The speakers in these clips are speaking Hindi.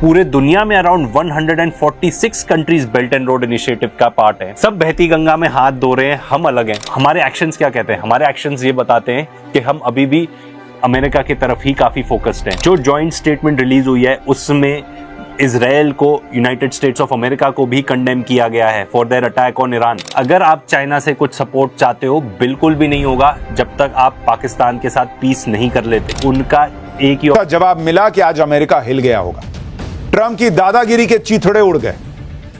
पूरे दुनिया में around 146 countries belt and road initiative का पार्ट है। सब बहती गंगा में हाथ धो रहे हैं, हम अलग हैं। हमारे एक्शंस क्या कहते हैं? हमारे एक्शंस ये बताते हैं कि हम अभी भी अमेरिका की तरफ ही काफी फोकस्ड हैं। जो जॉइंट स्टेटमेंट रिलीज हुई है उसमें इजराइल को, यूनाइटेड स्टेट्स ऑफ अमेरिका को भी कंडेम किया गया है for their attack on Iran. अगर आप चाइना से कुछ सपोर्ट चाहते हो, बिल्कुल भी नहीं होगा जब तक आप पाकिस्तान के साथ पीस नहीं कर लेते। उनका एक ही जवाब मिला कि आज अमेरिका हिल गया होगा। ट्रंप की दादागिरी के चीथड़े उड़ गए।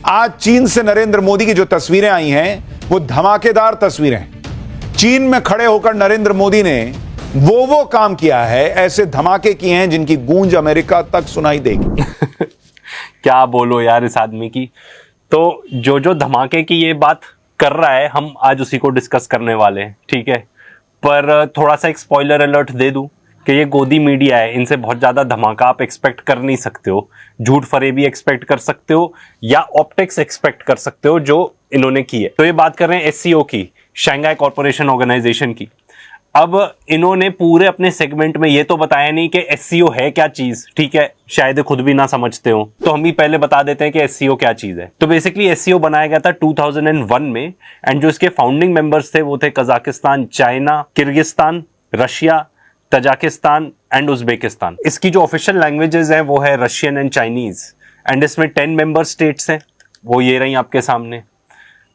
आज चीन से नरेंद्र मोदी की जो तस्वीरें आई हैं वो धमाकेदार तस्वीरें हैं। चीन में खड़े होकर नरेंद्र मोदी ने वो काम किया है, ऐसे धमाके किए हैं जिनकी गूंज अमेरिका तक सुनाई देगी। क्या बोलो यार इस आदमी की। तो जो धमाके की ये बात कर रहा है, हम आज उसी को डिस्कस करने वाले हैं, ठीक है। पर थोड़ा सा एक स्पॉइलर अलर्ट दे दूं कि ये गोदी मीडिया है, इनसे बहुत ज्यादा धमाका आप एक्सपेक्ट कर नहीं सकते हो। झूठ फरेबी एक्सपेक्ट कर सकते हो या ऑप्टिक्स एक्सपेक्ट कर सकते हो जो इन्होंने की है। तो ये बात कर रहे हैं एससीओ की, शंघाई कॉर्पोरेशन ऑर्गेनाइजेशन की। अब इन्होंने पूरे अपने सेगमेंट में ये तो बताया नहीं कि एससीओ है क्या चीज, ठीक है, शायद खुद भी ना समझते हो, तो हम भी पहले बता देते हैं कि एससीओ क्या चीज है। तो बेसिकली एससीओ बनाया गया था 2001 में, एंड जो इसके फाउंडिंग मेंबर्स थे वो थे Kazakhstan, China, Kyrgyzstan, Russia, Tajikistan and Uzbekistan. इसकी जो ऑफिशियल लैंग्वेजेस हैं वो है रशियन एंड चाइनीज, एंड इसमें 10 मेंबर स्टेट्स हैं, वो ये रही आपके सामने,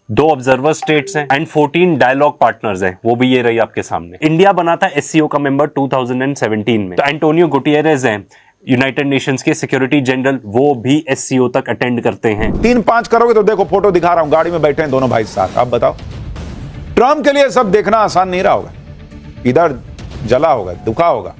2 ऑब्जर्वर स्टेट्स हैं एंड 14 डायलॉग पार्टनर्स हैं, वो भी ये रही आपके सामने। इंडिया बना था एससीओ का मेंबर 2017 में। तो एंटोनियो गुटियरेज हैं, यूनाइटेड नेशंस के सिक्योरिटी जनरल, वो भी एससीओ तक अटेंड करते हैं। 3-5 करोगे तो देखो फोटो दिखा रहा हूं, गाड़ी में बैठे हैं दोनों भाई साथ। अब बताओ, ट्रंप के लिए सब देखना आसान नहीं रहा होगा। इधर जला होगा, दुखा होगा,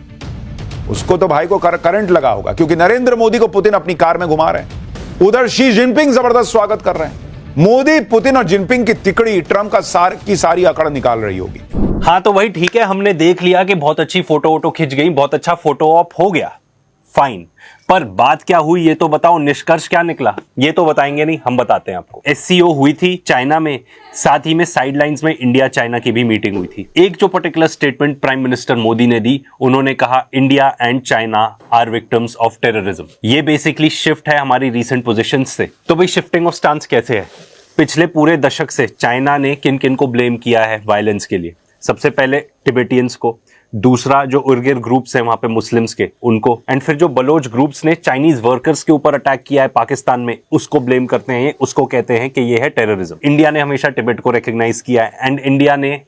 उसको तो भाई को करंट लगा होगा, क्योंकि नरेंद्र मोदी को पुतिन अपनी कार में घुमा रहे हैं। उधर शी जिनपिंग जबरदस्त स्वागत कर रहे हैं। मोदी, पुतिन और जिनपिंग की तिकड़ी ट्रंप का सारी अकड़ निकाल रही होगी। हाँ तो वही ठीक है, हमने देख लिया कि बहुत अच्छी फोटो वोटो खिंच गई, बहुत अच्छा फोटो ऑप हो गया, फाइन। पर बात क्या हुई ये तो बताओ, निष्कर्ष क्या निकला ये तो बताएंगे नहीं, हम बताते हैं आपको। एससीओ हुई थी चाइना में, साथ ही में साइडलाइंस में इंडिया चाइना की भी मीटिंग हुई थी। एक जो particular statement prime minister Modi ने दी, उन्होंने कहा India and China are victims of terrorism. ये बेसिकली शिफ्ट है हमारी रीसेंट पोजीशंस से। तो भाई शिफ्टिंग ऑफ स्टांस कैसे है? पिछले पूरे दशक से चाइना ने किन किन को ब्लेम किया है वायलेंस के लिए? सबसे पहले टिबेटियंस को, दूसरा जो उइगर ग्रुप्स हैं वहां पे मुस्लिम्स के, उनको, एंड फिर जो बलोच ग्रुप्स ने चाइनीज वर्कर्स के ऊपर अटैक किया है पाकिस्तान में, उसको ब्लेम करते हैं, उसको कहते हैं कि ये है टेररिज्म। इंडिया ने हमेशा तिब्बत को रिकॉग्नाइज किया है, एंड इंडिया ने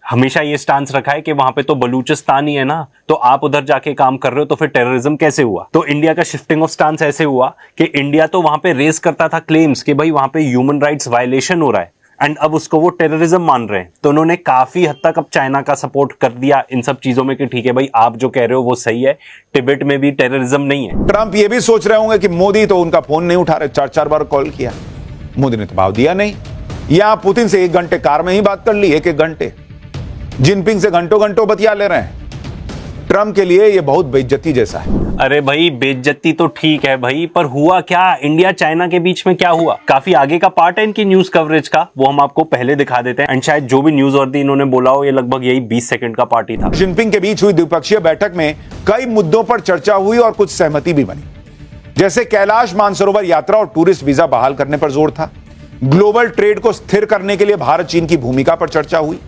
हमेशा ये स्टांस रखा है कि वहां पे तो बलूचिस्तान ही है ना, तो आप उधर जाके काम कर रहे हो तो फिर टेररिज्म कैसे हुआ? तो इंडिया का शिफ्टिंग ऑफ स्टांस ऐसे हुआ कि इंडिया तो वहां पे रेज करता था क्लेम्स कि भाई वहां पे ह्यूमन राइट्स वायलेशन हो रहा है, एंड अब उसको वो टेररिज्म मान रहे हैं। तो उन्होंने काफी हद तक अब चाइना का सपोर्ट कर दिया इन सब चीजों में कि ठीक है भाई, आप जो कह रहे हो वो सही है, तिब्बत में भी टेररिज्म नहीं है। ट्रंप ये भी सोच रहे होंगे कि मोदी तो उनका फोन नहीं उठा रहे, 4-4 बार कॉल किया, मोदी ने तो भाव दिया नहीं। या पुतिन से 1 घंटे कार में ही बात कर ली, 1-1 घंटे। जिनपिंग से घंटों बतिया ले रहे हैं। ट्रंप के लिए ये बहुत बेइज्जती जैसा है। अरे भाई बेइज्जती तो ठीक है भाई, पर हुआ क्या? इंडिया चाइना के बीच में क्या हुआ? काफी आगे का पार्ट है इनकी न्यूज कवरेज का, वो हम आपको पहले दिखा देते हैं। एंड शायद जो भी न्यूज वर्दी इन्होंने बोला हो, ये लगभग यही 20 सेकंड का पार्ट ही था। जिनपिंग के बीच हुई द्विपक्षीय बैठक में कई मुद्दों पर चर्चा हुई और कुछ सहमति भी बनी, जैसे कैलाश मानसरोवर यात्रा और टूरिस्ट वीजा बहाल करने पर जोर था। ग्लोबल ट्रेड को स्थिर करने के लिए भारत चीन की भूमिका पर चर्चा हुई।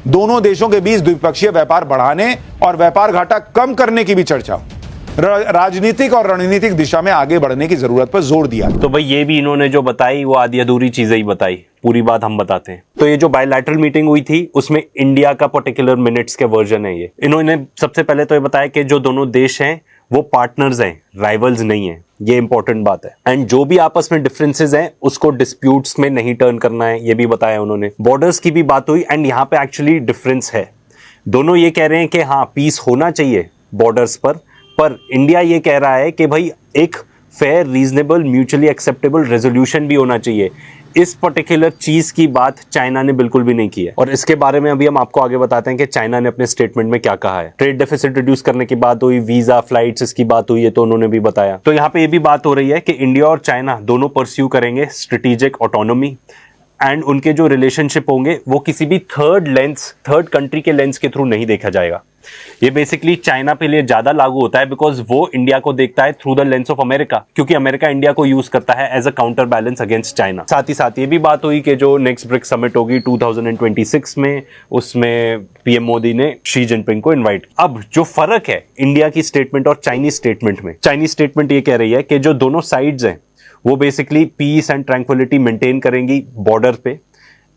दोनों देशों के बीच द्विपक्षीय व्यापार बढ़ाने और व्यापार घाटा कम करने की भी चर्चा हुई। राजनीतिक और रणनीतिक दिशा में आगे बढ़ने की जरूरत पर जोर दिया। तो भाई ये भी इन्होंने जो बताई वो आधी अधूरी चीजें ही बताई, पूरी बात हम बताते हैं। तो ये जो बायलैटरल मीटिंग हुई थी उसमें इंडिया का पर्टिकुलर मिनट्स के वर्जन है ये। इन्होंने सबसे पहले तो ये बताया कि जो दोनों देश हैं वो पार्टनर्स हैं, राइवल्स नहीं है, ये इंपॉर्टेंट बात है। एंड जो भी आपस में डिफरेंसेस हैं उसको डिस्प्यूट्स में नहीं टर्न करना है, ये भी बताया उन्होंने। बॉर्डर्स की भी बात हुई, एंड यहाँ पे एक्चुअली डिफरेंस है। दोनों ये कह रहे हैं कि हाँ पीस होना चाहिए बॉर्डर्स पर इंडिया ये कह रहा है कि भाई एक fair, reasonable, mutually acceptable resolution भी होना चाहिए। इस पर्टिकुलर चीज की बात चाइना ने बिल्कुल भी नहीं की है, और इसके बारे में अभी हम आपको आगे बताते हैं कि चाइना ने अपने स्टेटमेंट में क्या कहा है। ट्रेड डेफिसिट रिड्यूस करने की बात हुई, वीजा, फ्लाइट्स, इसकी बात हुई है, तो उन्होंने भी बताया। तो यहाँ पे ये भी बात हो रही है कि इंडिया और चाइना दोनों परस्यू करेंगे स्ट्रेटेजिक ऑटोनॉमी, एंड उनके जो रिलेशनशिप होंगे वो किसी भी थर्ड कंट्री के लेंस के थ्रू नहीं देखा जाएगा। ये बेसिकली चाइना पे लिए ज्यादा लागू होता है बिकॉज वो इंडिया को देखता है through the lens of America, क्योंकि अमेरिका इंडिया को यूज करता है as a counter balance against China. साथ ही साथ ये भी बात हुई कि जो नेक्स्ट ब्रिक्स समिट होगी 2026 में, उसमें पीएम मोदी ने शी जिनपिंग को इन्वाइट। अब जो फर्क है इंडिया की स्टेटमेंट और चाइनीज स्टेटमेंट में, चाइनीज स्टेटमेंट ये कह रही है कि जो दोनों साइड्स हैं वो basically peace and tranquillity maintain करेंगी बॉर्डर पे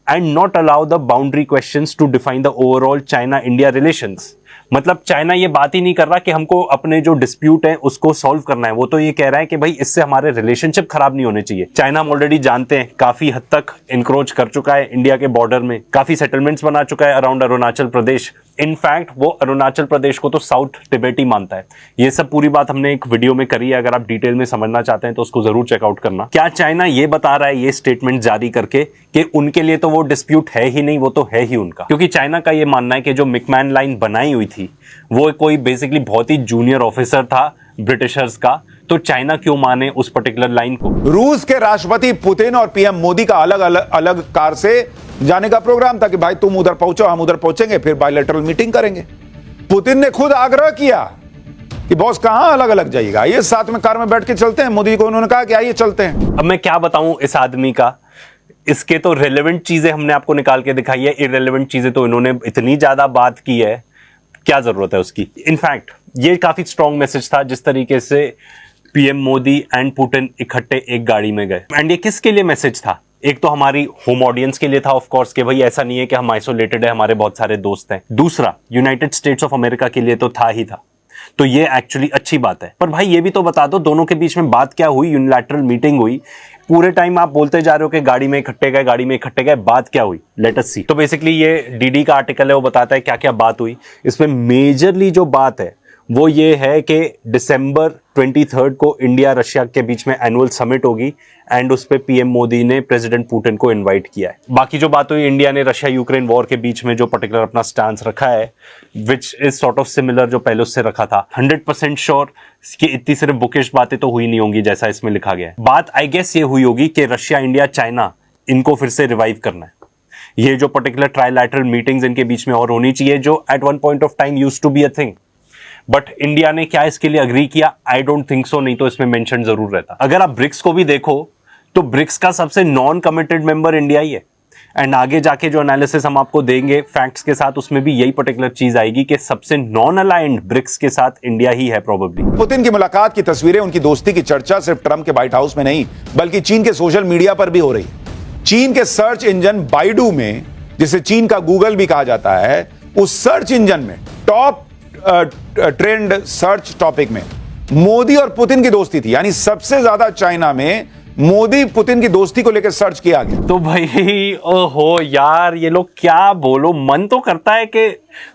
and not allow the boundary questions to define the overall China India relations. मतलब चाइना ये बात ही नहीं कर रहा कि हमको अपने जो डिस्प्यूट है उसको सॉल्व करना है, वो तो ये कह रहा है कि भाई इससे हमारे रिलेशनशिप खराब नहीं होने चाहिए। चाइना हम ऑलरेडी जानते हैं काफी हद तक इंक्रोच कर चुका है इंडिया के बॉर्डर में, काफी सेटलमेंट्स बना चुका है अराउंड अरुणाचल प्रदेश। इनफैक्ट वो अरुणाचल प्रदेश को तो साउथ तिब्बती मानता है। ये सब पूरी बात हमने एक वीडियो में करी है, अगर आप डिटेल में समझना चाहते हैं तो उसको जरूर चेकआउट करना। क्या चाइना ये बता रहा है ये स्टेटमेंट जारी करके कि उनके लिए तो वो डिस्प्यूट है ही नहीं, वो तो है ही उनका? क्योंकि चाइना का ये मानना है कि जो मिकमैन लाइन बनाई हुई थी वो कोई बेसिकली बहुत ही जूनियर ऑफिसर था ब्रिटिशर्स का, तो चाइना क्यों माने उस पर्टिकुलर लाइन को? रूस के राष्ट्रपति पुतिन और पीएम मोदी का अलग अलग कार से जाने का प्रोग्राम था कि भाई तुम उधर पहुंचो, हम उधर पहुंचेंगे, फिर बायलैटरल मीटिंग करेंगे। पुतिन ने खुद आग्रह किया कि बॉस कहां अलग अलग जाइएगा, ये साथ में कार में बैठ के चलते हैं। मोदी को उन्होंने कहा कि आइए चलते हैं। अब मैं क्या बताऊं इस आदमी का, इसके तो रेलेवेंट चीजें हमने आपको निकाल के दिखाई है, इररेलेवेंट चीजें तो इन्होंने इतनी ज्यादा बात की है, क्या जरूरत है उसकी। इनफैक्ट ये काफी स्ट्रॉन्ग मैसेज था जिस तरीके से पीएम मोदी एंड पुतिन इकट्ठे एक गाड़ी में गए। एंड ये किसके लिए मैसेज था? एक तो हमारी होम ऑडियंस के लिए था ऑफ कोर्स कि भाई ऐसा नहीं है कि हम आइसोलेटेड है, हमारे बहुत सारे दोस्त हैं। दूसरा यूनाइटेड स्टेट्स ऑफ अमेरिका के लिए तो था ही था, तो ये एक्चुअली अच्छी बात है। पर भाई ये भी तो बता दो दोनों के बीच में बात क्या हुई, यूनिलैटरल मीटिंग हुई, पूरे टाइम आप बोलते जा रहे हो कि गाड़ी में इकट्ठे गए, गाड़ी में इकट्ठे गए, बात क्या हुई? लेट अस सी। तो बेसिकली ये डीडी का आर्टिकल है, वो बताता है क्या क्या बात हुई। इसमें मेजरली जो बात है वो ये है कि दिसंबर 23 को इंडिया रशिया के बीच में एनुअल समिट होगी एंड उस पे पीएम मोदी ने प्रेसिडेंट पुतिन को इनवाइट किया है। बाकी जो बात हुई, इंडिया ने रशिया यूक्रेन वॉर के बीच में जो पर्टिकुलर अपना स्टांस रखा है which is sort of similar जो पहले उससे रखा था। 100% श्योर कि इतनी सिर्फ बुकिश बातें तो हुई नहीं होंगी जैसा इसमें लिखा गया है। बात आई गेस ये हुई होगी कि रशिया, इंडिया, चाइना इनको फिर से रिवाइव करना है। ये जो पर्टिकुलर ट्राइलैटरल मीटिंग्स इनके बीच में और होनी चाहिए, जो at one point of time used to be a thing, but India ने क्या इसके लिए अग्री किया? आई डोंट थिंक सो, नहीं तो इसमें मेंशन जरूर रहता। अगर आप ब्रिक्स को भी देखो तो ब्रिक्स का सबसे नॉन कमिटेड मेंबर इंडिया ही है एंड आगे जाके जो एनालिसिस हम आपको देंगे फैक्ट्स के साथ, उसमें भी यही पर्टिकुलर चीज आएगी कि सबसे नॉन अलाइंड ब्रिक्स के साथ इंडिया ही है प्रोबेबली। पुतिन की मुलाकात की तस्वीरें, उनकी दोस्ती की चर्चा सिर्फ ट्रंप के व्हाइट हाउस में नहीं बल्कि चीन के सोशल मीडिया पर भी हो रही है। चीन के सर्च इंजन बाइडू में, जिसे चीन का गूगल भी कहा जाता है, उस सर्च इंजन में टॉप ट्रेंड सर्च टॉपिक में मोदी और पुतिन की दोस्ती थी। यानी सबसे ज्यादा चाइना में मोदी पुतिन की दोस्ती को लेकर सर्च किया गया। तो भाई ओहो यार, ये लोग क्या बोलो, मन तो करता है कि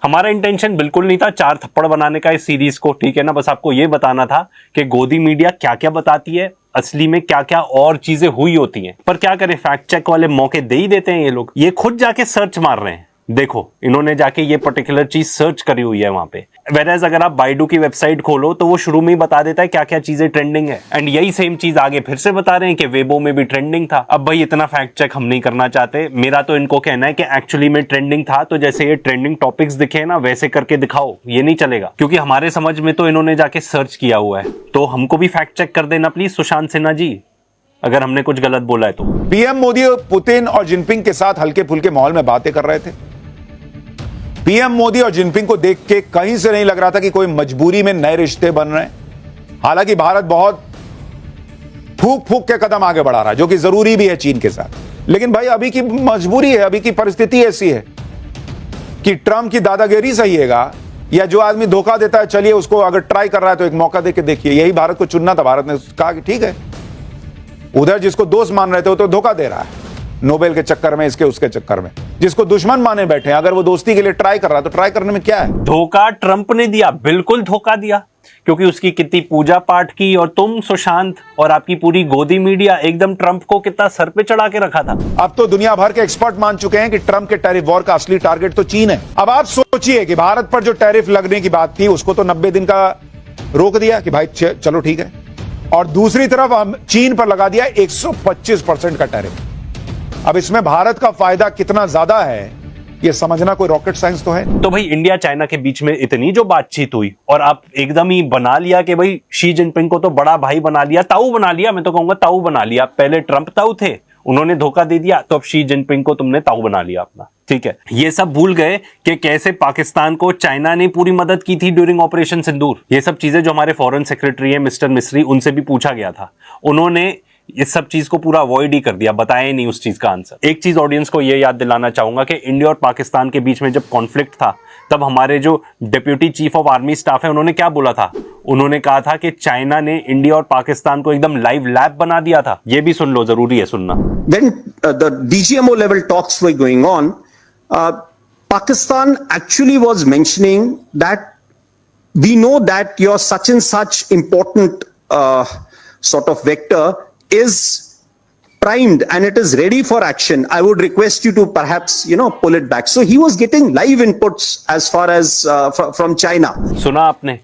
हमारा इंटेंशन बिल्कुल नहीं था 4 थप्पड़ बनाने का इस सीरीज को, ठीक है ना। बस आपको ये बताना था कि गोदी मीडिया क्या क्या बताती है, असली में क्या क्या और चीजें हुई होती हैं। पर क्या करें, फैक्ट चेक वाले मौके दे ही देते हैं ये लोग। ये खुद जाके सर्च मार रहे हैं, देखो इन्होंने जाके ये पर्टिकुलर चीज सर्च करी हुई है वहां पे। वेरएज अगर आप बाइडू की वेबसाइट खोलो तो वो शुरू में ही बता देता है क्या क्या चीजें ट्रेंडिंग है एंड यही सेम चीज आगे फिर से बता रहे हैं कि वेबो में भी ट्रेंडिंग था। अब भाई इतना फैक्ट चेक हम नहीं करना चाहते, मेरा तो इनको कहना है कि एक्चुअली में ट्रेंडिंग था, तो जैसे ये ट्रेंडिंग टॉपिक्स दिखे ना वैसे करके दिखाओ, ये नहीं चलेगा क्योंकि हमारे समझ में तो इन्होंने जाके सर्च किया हुआ है। तो हमको भी फैक्ट चेक कर देना प्लीज सुशांत सिन्हा जी, अगर हमने कुछ गलत बोला है तो। पीएम मोदी पुतिन और जिनपिंग के साथ हल्के फुल्के माहौल में बातें कर रहे थे। पीएम मोदी और जिनपिंग को देख के कहीं से नहीं लग रहा था कि कोई मजबूरी में नए रिश्ते बन रहे हैं। हालांकि भारत बहुत फूक फूक के कदम आगे बढ़ा रहा है, जो कि जरूरी भी है चीन के साथ। लेकिन भाई अभी की मजबूरी है, अभी की परिस्थिति ऐसी है कि ट्रंप की दादागिरी सहिएगा या जो आदमी धोखा देता है, चलिए उसको अगर ट्राई कर रहा है तो एक मौका देके देखिए। यही भारत को चुनना था। भारत ने कहा कि ठीक है, उधर जिसको दोस्त मान रहे थे वो तो धोखा दे रहा है नोबेल के चक्कर में, इसके उसके चक्कर में। जिसको दुश्मन माने बैठे हैं, अगर वो दोस्ती के लिए ट्राई कर रहा है तो ट्राई करने में क्या है। धोखा ट्रंप ने दिया, बिल्कुल धोखा दिया, क्योंकि उसकी कितनी पूजा पाठ की और तुम सुशांत और आपकी पूरी गोदी मीडिया एकदम ट्रंप को कितना सर पे चढ़ा के रखा था। अब तो दुनिया भर के एक्सपर्ट मान चुके हैं कि ट्रंप के टैरिफ वॉर का असली टारगेट तो चीन है। अब आप सोचिए कि भारत पर जो टैरिफ लगने की बात थी उसको तो 90 दिन का रोक दिया कि भाई चलो ठीक है, और दूसरी तरफ हम चीन पर लगा दिया 125% का टैरिफ। अब इसमें भारत का फायदा कितना ज्यादा है ये समझना कोई रॉकेट साइंस तो है। तो भाई इंडिया चाइना के बीच में इतनी जो बातचीत हुई और आप एकदम ही बना लिया कि भाई शी जिनपिंग को तो बड़ा भाई बना लिया, ताऊ बना लिया, मैं तो कहूंगा ताऊ बना लिया। पहले ट्रंप ताऊ थे, उन्होंने धोखा दे दिया, तो अब शी जिनपिंग को तुमने ताऊ बना लिया अपना। ठीक है, ये सब भूल गए कि कैसे पाकिस्तान को चाइना ने पूरी मदद की थी ड्यूरिंग ऑपरेशन सिंदूर। ये सब चीजें जो हमारे फॉरेन सेक्रेटरी है मिस्टर मिस्री, उनसे भी पूछा गया था, उन्होंने इस सब चीज को पूरा अवॉइड ही कर दिया, बताया नहीं उस चीज का आंसर। एक चीज ऑडियंस को ये याद दिलाना चाहूंगा कि इंडिया और पाकिस्तान के बीच में जब कॉन्फ्लिक्ट था, तब हमारे जो deputy chief of army staff है, उन्होंने क्या बोला था? उन्होंने कहा था कि चाइना ने इंडिया और पाकिस्तान को एकदम लाइव लैब बना दिया था। ये भी सुन लो, जरूरी है सुनना। When the DGMO level talks were going on, Pakistan actually was mentioning that we know that your such and such important sort of vector is primed and it is ready for action. I would request you to perhaps, pull it back. So he was getting live inputs as far as from China. सुना आपने?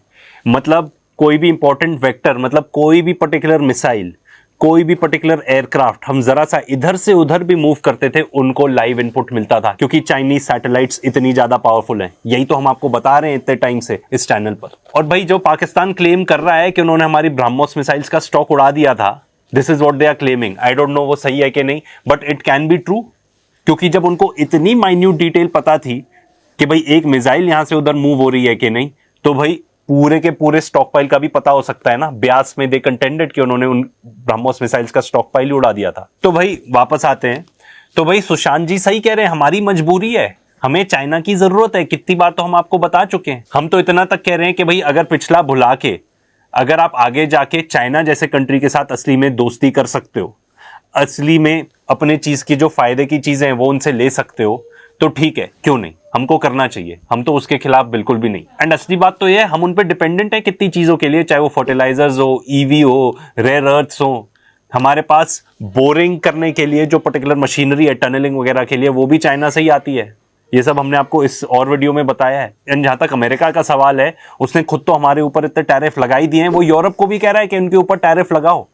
मतलब कोई भी इंपॉर्टेंट वेक्टर, मतलब कोई भी पर्टिकुलर मिसाइल, कोई भी पर्टिकुलर एयरक्राफ्ट हम जरा सा इधर से उधर भी मूव करते थे, उनको लाइव इनपुट मिलता था, क्योंकि चाइनीज सैटेलाइट्स इतनी ज्यादा पावरफुल हैं। यही तो हम आपको बता रहे हैं इतने टाइम से इस चैनल पर। और भाई जो पाकिस्तान क्लेम कर रहा है कि उन्होंने हमारी ब्रह्मोस मिसाइल्स का स्टॉक उड़ा दिया था, this is what they are claiming. I don't know वो सही है कि नहीं, but it can be true, क्योंकि जब उनको इतनी माइन्यूट डिटेल पता थी कि भाई एक मिसाइल यहां से उधर मूव हो रही है कि नहीं, तो भाई पूरे के पूरे स्टॉक पाइल का भी पता हो सकता है ना। ब्यास में दे कंटेंडेड कि उन्होंने उन ब्रह्मोस मिसाइल्स का स्टॉक पाइल ही उड़ा दिया था। तो भाई वापस आते हैं, तो भाई सुशांत जी सही कह रहे हैं, हमारी मजबूरी है, हमें चाइना की जरूरत है। कितनी बार तो हम आपको बता चुके हैं। हम तो इतना तक कह रहे हैं कि भाई अगर पिछला भुला के अगर आप आगे जाके चाइना जैसे कंट्री के साथ असली में दोस्ती कर सकते हो, असली में अपने चीज की जो फायदे की चीजें हैं वो उनसे ले सकते हो, तो ठीक है, क्यों नहीं, हमको करना चाहिए। हम तो उसके खिलाफ बिल्कुल भी नहीं। एंड असली बात तो ये है, हम उन पे डिपेंडेंट है कितनी चीजों के लिए, चाहे वो फर्टिलाइजर्स हो, ईवी हो, रेयर अर्थ्स हो। हमारे पास बोरिंग करने के लिए जो पर्टिकुलर मशीनरी है, टनलिंग वगैरह के लिए, वो भी चाइना से ही आती है। ये सब हमने आपको इस और वीडियो में बताया है। एंड जहां तक अमेरिका का सवाल है, उसने खुद तो हमारे ऊपर इतने टैरिफ लगाई दिए हैं, वो यूरोप को भी कह रहा है कि उनके ऊपर टैरिफ लगाओ।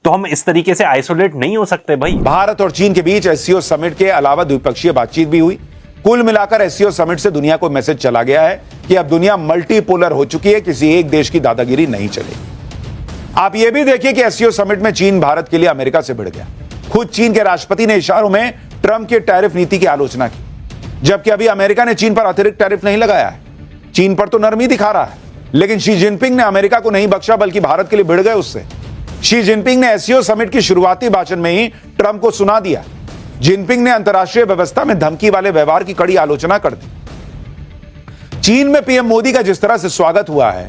तो हम इस तरीके से आइसोलेट नहीं हो सकते भाई। भारत और चीन के बीच एससीओ समिट के अलावा द्विपक्षीय बातचीत भी हुई। कुल मिलाकर एससीओ समिट से दुनिया को मैसेज चला गया है कि अब दुनिया मल्टीपोलर हो चुकी है, किसी एक देश की दादागिरी नहीं चलेगी। आप यह भी देखिए कि एससीओ समिट में चीन भारत के लिए अमेरिका से भिड़ गया। खुद चीन के राष्ट्रपति ने इशारों में ट्रंप के टैरिफ नीति की आलोचना की, जबकि अभी अमेरिका ने चीन पर अतिरिक्त टैरिफ नहीं लगाया है। चीन पर तो नरमी दिखा रहा है, लेकिन शी जिनपिंग ने अमेरिका को नहीं बख्शा, बल्कि भारत के लिए भिड़ गए उससे। शी जिनपिंग ने एससीओ समिट की शुरुआती भाषण में ही ट्रंप को सुना दिया। जिनपिंग ने अंतर्राष्ट्रीय व्यवस्था में धमकी वाले व्यवहार की कड़ी आलोचना कर दी। चीन में पीएम मोदी का जिस तरह से स्वागत हुआ है,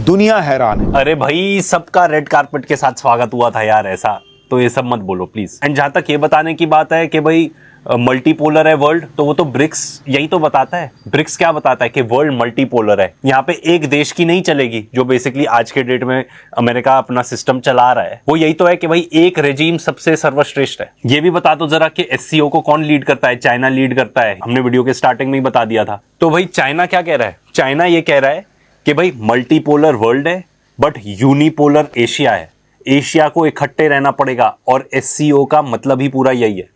दुनिया हैरान है। अरे भाई, सबका रेड कार्पेट के साथ स्वागत हुआ था यार, ऐसा तो ये सब मत बोलो प्लीज। एंड जहां तक ये बताने की बात है कि भाई मल्टीपोलर है वर्ल्ड, तो वो तो ब्रिक्स यही तो बताता है। ब्रिक्स क्या बताता है कि वर्ल्ड मल्टीपोलर है। यहाँ पे एक देश की नहीं चलेगी, जो बेसिकली आज के डेट में अमेरिका अपना सिस्टम चला रहा है, वो यही तो है कि भाई एक रेजीम सबसे सर्वश्रेष्ठ है। ये भी बता दो जरा कि एससीओ को कौन लीड करता है? चाइना लीड करता है, हमने वीडियो के स्टार्टिंग में ही बता दिया था। तो भाई चाइना क्या कह रहा है? चाइना ये कह रहा है कि भाई मल्टीपोलर वर्ल्ड है बट यूनिपोलर एशिया है, एशिया को इकट्ठे रहना पड़ेगा, और एससीओ का मतलब ही पूरा यही है।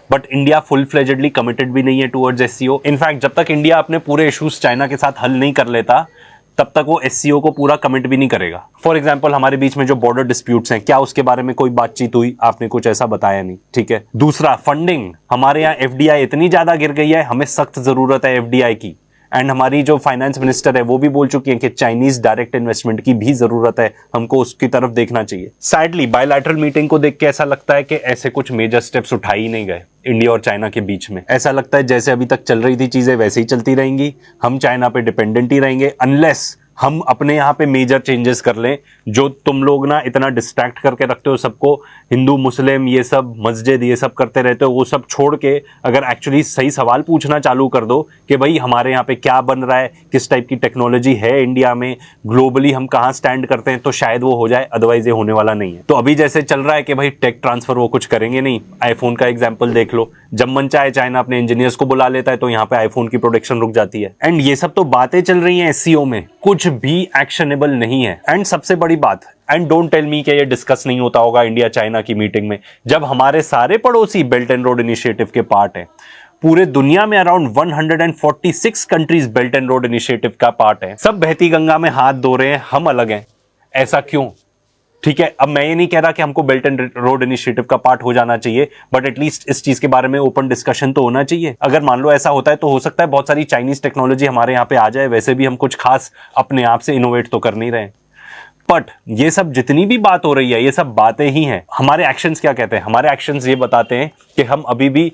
बट इंडिया फुल फ्लेजेडली कमिटेड भी नहीं है टुवर्ड्स एससीओ। इनफैक्ट जब तक इंडिया अपने पूरे इश्यूज चाइना के साथ हल नहीं कर लेता, तब तक वो एससीओ को पूरा कमिट भी नहीं करेगा। फॉर एग्जांपल हमारे बीच में जो बॉर्डर डिस्प्यूट्स हैं, क्या उसके बारे में कोई बातचीत हुई? आपने कुछ ऐसा बताया नहीं, ठीक है। दूसरा, फंडिंग, हमारे यहाँ एफडीआई इतनी ज्यादा गिर गई है, हमें सख्त जरूरत है एफडीआई की। एंड हमारी जो फाइनेंस मिनिस्टर है वो भी बोल चुकी है कि चाइनीज डायरेक्ट इन्वेस्टमेंट की भी जरूरत है, हमको उसकी तरफ देखना चाहिए। सैडली बायलैटरल मीटिंग को देख के ऐसा लगता है कि ऐसे कुछ मेजर स्टेप्स उठाए ही नहीं गए इंडिया और चाइना के बीच में। ऐसा लगता है जैसे अभी तक चल रही थी चीजें वैसे ही चलती रहेंगी, हम चाइना पे डिपेंडेंट ही रहेंगे, अनलेस हम अपने यहाँ पे मेजर चेंजेस कर लें। जो तुम लोग ना इतना डिस्ट्रैक्ट करके रखते हो सबको, हिंदू मुस्लिम ये सब मस्जिद ये सब करते रहते हो, वो सब छोड़ के अगर एक्चुअली सही सवाल पूछना चालू कर दो कि भाई हमारे यहाँ पे क्या बन रहा है, किस टाइप की टेक्नोलॉजी है इंडिया में, ग्लोबली हम कहाँ स्टैंड करते हैं, तो शायद वो हो जाए, अदरवाइज ये होने वाला नहीं है। तो अभी जैसे चल रहा है कि भाई टेक ट्रांसफर वो कुछ करेंगे नहीं। आईफोन का एग्जाम्पल देख लो, जब मन चाहे चाइना अपने इंजीनियर्स को बुला लेता है, तो यहाँ पे आईफोन की प्रोडक्शन रुक जाती है। एंड ये सब तो बातें चल रही हैं एससीओ में, कुछ भी एक्शनेबल नहीं है। एंड सबसे बड़ी बात, एंड डोंट टेल मी कि ये डिस्कस नहीं होता होगा इंडिया चाइना की मीटिंग में, जब हमारे सारे पड़ोसी बेल्ट एंड रोड इनिशिएटिव के पार्ट हैं, पूरे दुनिया में around 146 countries belt and road initiative का पार्ट है। सब बहती गंगा में हाथ धो रहे हैं, हम अलग हैं। ऐसा क्यों? ठीक है, अब मैं ये नहीं कह रहा कि हमको बेल्ट एंड रोड इनिशिएटिव का पार्ट हो जाना चाहिए, बट एटलीस्ट इस चीज के बारे में ओपन डिस्कशन तो होना चाहिए। अगर मान लो ऐसा होता है तो हो सकता है बहुत सारी चाइनीज टेक्नोलॉजी हमारे यहाँ पे आ जाए। वैसे भी हम कुछ खास अपने आप से इनोवेट तो कर नहीं रहे। बट ये सब जितनी भी बात हो रही है, ये सब बातें ही हैं। हमारे एक्शंस क्या कहते हैं? हमारे एक्शंस ये बताते हैं कि हम अभी भी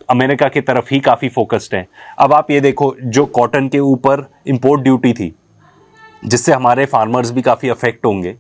अमेरिका की तरफ ही काफी फोकस्ड हैं। अब आप ये देखो, जो कॉटन के ऊपर इंपोर्ट ड्यूटी थी जिससे हमारे फार्मर्स भी काफी अफेक्ट होंगे,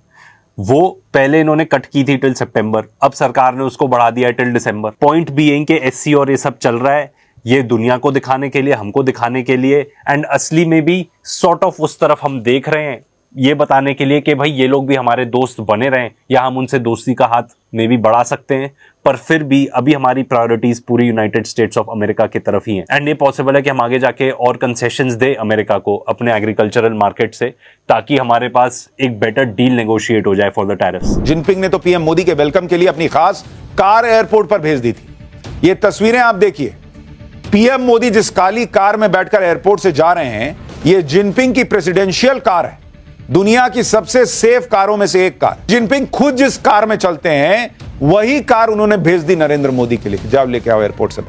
वो पहले इन्होंने कट की थी टिल सितंबर, अब सरकार ने उसको बढ़ा दिया है टिल दिसंबर। पॉइंट बीइंग कि एससी और ये सब चल रहा है, ये दुनिया को दिखाने के लिए, हमको दिखाने के लिए, एंड असली में भी सॉर्ट ऑफ उस तरफ हम देख रहे हैं, ये बताने के लिए कि भाई ये लोग भी हमारे दोस्त बने रहें, या हम उनसे दोस्ती का हाथ में भी बढ़ा सकते हैं। पर फिर भी अभी हमारी प्रायोरिटीज पूरी यूनाइटेड स्टेट्स ऑफ अमेरिका की तरफ ही हैं। एंड ये पॉसिबल है कि हम आगे जाके और कंसेशंस दे अमेरिका को अपने एग्रीकल्चरल मार्केट से, ताकि हमारे पास एक बेटर डील नेगोशिएट हो जाए फॉर द टैरिफ्स। जिनपिंग ने तो पीएम मोदी के वेलकम के लिए अपनी खास कार एयरपोर्ट पर भेज दी थी। ये तस्वीरें आप देखिए, पीएम मोदी जिस काली कार में बैठकर एयरपोर्ट से जा रहे हैं, ये जिनपिंग की प्रेसिडेंशियल कार है, दुनिया की सबसे सेफ कारों में से एक कार। जिनपिंग खुद जिस कार में चलते हैं वही कार उन्होंने भेज दी नरेंद्र मोदी के लिए। जाओ लेके आओ एयरपोर्ट से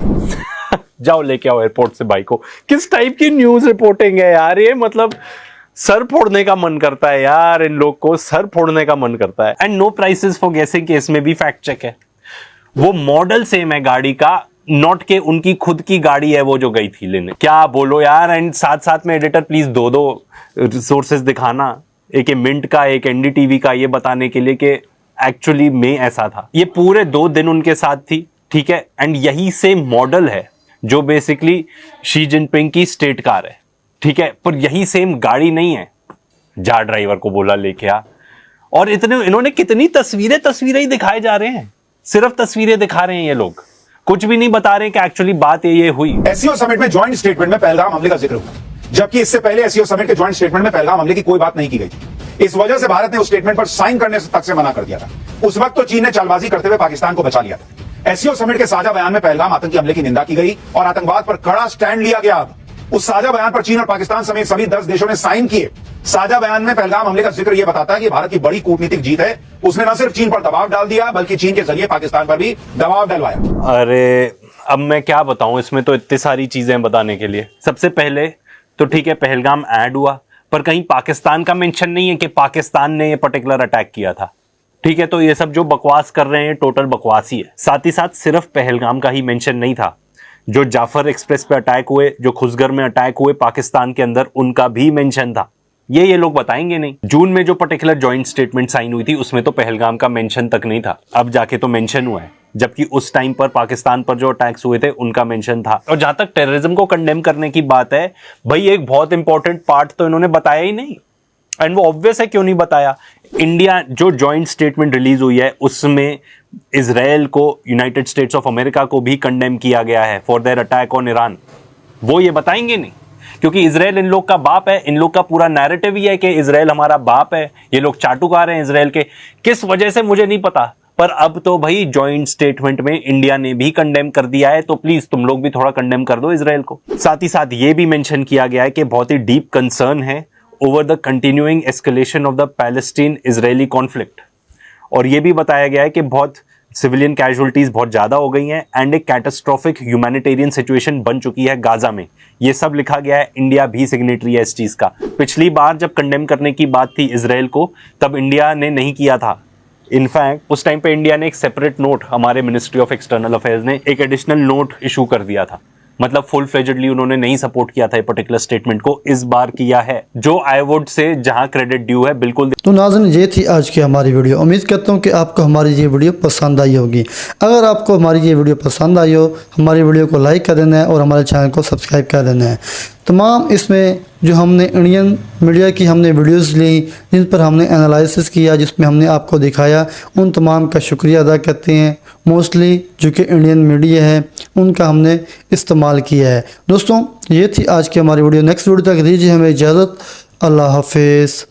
जाओ लेके आओ एयरपोर्ट से भाई को। किस टाइप की न्यूज रिपोर्टिंग है यार ये? मतलब सर फोड़ने का मन करता है यार, इन लोग को सर फोड़ने का मन करता है। And no prizes for guessing case में भी फैक्ट चेक है। वो मॉडल सेम है गाड़ी का, नॉट के उनकी खुद की गाड़ी है वो जो गई थी लेने। क्या बोलो यार। एंड साथ साथ में एडिटर प्लीज दो सोर्सेस दिखाना, एक मिंट का, एक एनडीटीवी का, ये बताने के लिए कि एक्चुअली में ऐसा था। ये पूरे 2 दिन उनके साथ थी, ठीक है। एंड यही सेम मॉडल है जो बेसिकली शी जिनपिंग की स्टेट कार है, ठीक है। पर यही सेम गाड़ी नहीं है। जा ड्राइवर को बोला लेके आ। और इन्होंने कितनी तस्वीरें ही दिखाए जा रहे हैं, सिर्फ तस्वीरें दिखा रहे हैं ये लोग, कुछ भी नहीं बता रहे कि एक्चुअली बात ये हुई। एससीओ समिट में ज्वाइंट स्टेटमेंट में पहलगाम हमले का जिक्र हुआ, जबकि इससे पहले एससीओ समिट के ज्वाइंट स्टेटमेंट में पहलगाम हमले की कोई बात नहीं की गई थी। इस वजह से भारत ने उस स्टेटमेंट पर साइन करने तक से मना कर दिया था। उस वक्त तो चीन ने चालबाजी करते हुए पाकिस्तान को बचा लिया था। एससीओ समिट के साझा बयान में पहलगाम आतंकी हमले की निंदा की गई और आतंकवाद पर कड़ा स्टैंड लिया गया। उस साझा बयान पर चीन और पाकिस्तान समेत सभी 10 देशों ने साइन किए। साझा बयान में पहलगाम हमले का जिक्र यह बताता है कि भारत की बड़ी कूटनीतिक जीत है। उसने न सिर्फ चीन पर दबाव डाल दिया, बल्कि चीन के जरिए पाकिस्तान पर भी दबाव डलवाया। अरे अब मैं क्या बताऊं, इसमें तो इतनी सारी चीजें बताने के लिए। सबसे पहले तो ठीक है, पहलगाम ऐड हुआ, पर कहीं पाकिस्तान का मेंशन नहीं है कि पाकिस्तान ने ये पर्टिकुलर अटैक किया था, ठीक है। तो ये सब जो बकवास कर रहे हैं टोटल बकवास ही है। साथ ही साथ सिर्फ पहलगाम का ही मेंशन नहीं था, जो जाफर एक्सप्रेस पे अटैक हुए, जो खुसगर में अटैक हुए पाकिस्तान के अंदर, उनका भी मेंशन था। ये लोग बताएंगे नहीं। जून में जो पर्टिकुलर जॉइंट स्टेटमेंट साइन हुई थी उसमें तो पहलगाम का मेंशन तक नहीं था, अब जाके तो मेंशन हुआ है। जबकि उस टाइम पर पाकिस्तान पर जो अटैक्स हुए थे उनका मेंशन था। और जहां तक टेररिज्म को कंडेम करने की बात है, भाई एक बहुत इंपॉर्टेंट पार्ट तो इन्होंने बताया ही नहीं। एंड वो ऑब्वियस है क्यों नहीं बताया। इंडिया जो जॉइंट स्टेटमेंट रिलीज हुई है उसमें इजराइल को, यूनाइटेड स्टेट्स ऑफ अमेरिका को भी कंडेम किया गया है for their attack on Iran. वो ये बताएंगे नहीं, क्योंकि इजराइल इन लोग का बाप है। इन लोग का पूरा नैरेटिव ही है कि इजराइल हमारा बाप है, ये लोग चाटुकार हैं इजराइल के। किस वजह से मुझे नहीं पता, पर अब तो भाई जॉइंट स्टेटमेंट में इंडिया ने भी कंडेम कर दिया है, तो प्लीज तुम लोग भी थोड़ा कंडेम कर दो इजराइल को। साथ ही साथ ये भी मेंशन किया गया है कि बहुत ही डीप कंसर्न है over the continuing escalation of the Palestine Israeli conflict. और ये भी बताया गया है कि बहुत सिविलियन कैजुअलिटीज बहुत ज्यादा हो गई हैं एंड एक कैटास्ट्रोफिक ह्यूमैनिटेरियन सिचुएशन बन चुकी है गाजा में। ये सब लिखा गया है। इंडिया भी सिग्नेटरी है इस चीज का। पिछली बार जब कंडेम करने की बात थी इजराइल को, तब इंडिया ने नहीं किया था। इनफैक्ट उस टाइम पे इंडिया ने एक सेपरेट नोट, हमारे मिनिस्ट्री ऑफ एक्सटर्नल अफेयर्स ने एक एडिशनल नोट इशू कर दिया था। मतलब फुल फ्लेजेडली उन्होंने नहीं सपोर्ट किया था ये पर्टिकुलर स्टेटमेंट को, इस बार किया है, जो आई वुड से जहां क्रेडिट ड्यू है बिल्कुल। तो नाज़रीन, ये थी आज की हमारी वीडियो। उम्मीद करता हूँ कि आपको हमारी ये वीडियो पसंद आई होगी। अगर आपको हमारी ये वीडियो पसंद आई हो, हमारी वीडियो को लाइक कर देना है और हमारे चैनल को सब्सक्राइब कर देना है। तमाम इसमें जो हमने इंडियन मीडिया की हमने वीडियोस ली, जिन पर हमने एनालिसिस किया, जिसमें हमने आपको दिखाया, उन तमाम का शुक्रिया अदा करते हैं। मोस्टली जो कि इंडियन मीडिया है उनका हमने इस्तेमाल किया है। दोस्तों, ये थी आज की हमारी वीडियो। नेक्स्ट वीडियो तक दीजिए हमें इजाज़त। अल्लाह हाफिज़।